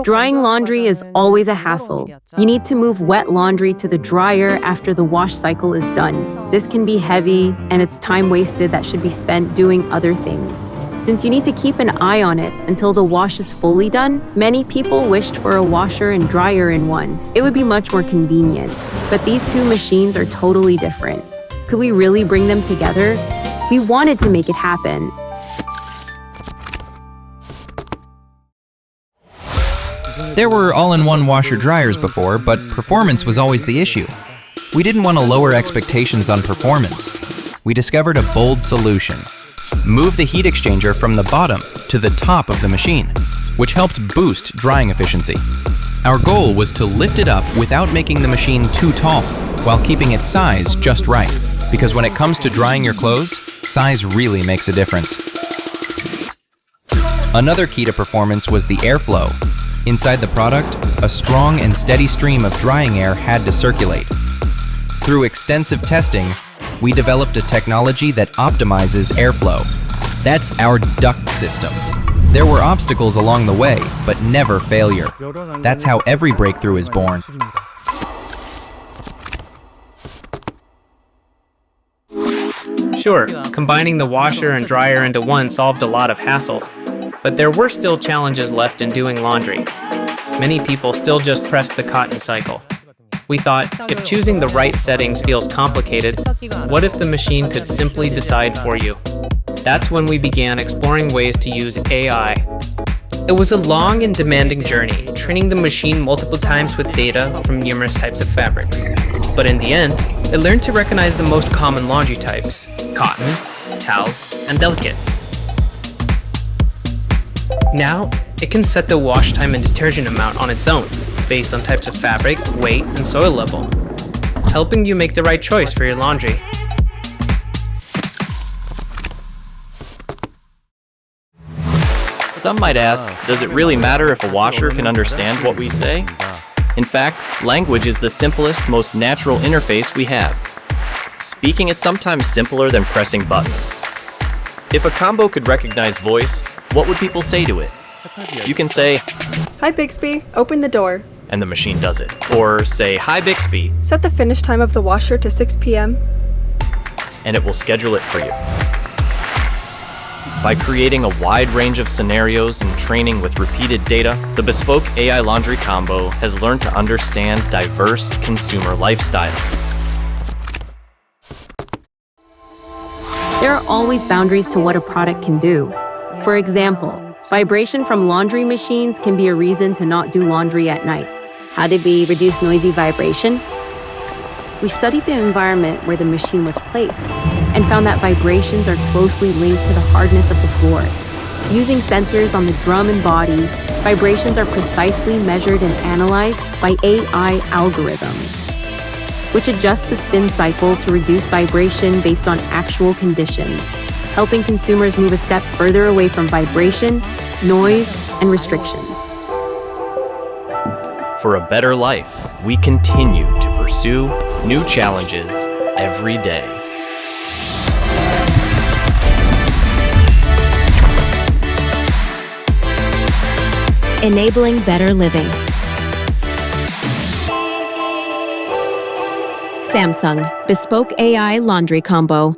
Drying laundry is always a hassle. You need to move wet laundry to the dryer after the wash cycle is done. This can be heavy, and it's time wasted that should be spent doing other things. Since you need to keep an eye on it until the wash is fully done, many people wished for a washer and dryer in one. It would be much more convenient. But these two machines are totally different. Could we really bring them together? We wanted to make it happen. There were all-in-one washer-dryers before, but performance was always the issue. We didn't want to lower expectations on performance. We discovered a bold solution. Move the heat exchanger from the bottom to the top of the machine, which helped boost drying efficiency. Our goal was to lift it up without making the machine too tall, while keeping its size just right. Because when it comes to drying your clothes, size really makes a difference. Another key to performance was the airflow. Inside the product, a strong and steady stream of drying air had to circulate. Through extensive testing, we developed a technology that optimizes airflow. That's our duct system. There were obstacles along the way, but never failure. That's how every breakthrough is born. Sure, combining the washer and dryer into one solved a lot of hassles, but there were still challenges left in doing laundry. Many people still just press the cotton cycle. We thought, if choosing the right settings feels complicated, what if the machine could simply decide for you? That's when we began exploring ways to use AI. It was a long and demanding journey, training the machine multiple times with data from numerous types of fabrics. But in the end, it learned to recognize the most common laundry types: cotton, towels, and delicates. Now, it can set the wash time and detergent amount on its own, based on types of fabric, weight, and soil level, helping you make the right choice for your laundry. Some might ask, does it really matter if a washer can understand what we say? In fact, language is the simplest, most natural interface we have. Speaking is sometimes simpler than pressing buttons. If a combo could recognize voice, what would people say to it? You can say, "Hi Bixby, open the door." And the machine does it. Or say, "Hi Bixby," Set the finish time of the washer to 6 p.m. and it will schedule it for you. By creating a wide range of scenarios and training with repeated data, the Bespoke AI Laundry Combo has learned to understand diverse consumer lifestyles. There are always boundaries to what a product can do. For example, vibration from laundry machines can be a reason to not do laundry at night. How did we reduce noisy vibration? We studied the environment where the machine was placed and found that vibrations are closely linked to the hardness of the floor. Using sensors on the drum and body, vibrations are precisely measured and analyzed by AI algorithms, which adjust the spin cycle to reduce vibration based on actual conditions, helping consumers move a step further away from vibration, noise, and restrictions. For a better life, we continue to pursue new challenges every day. Enabling better living. Samsung Bespoke AI Laundry Combo.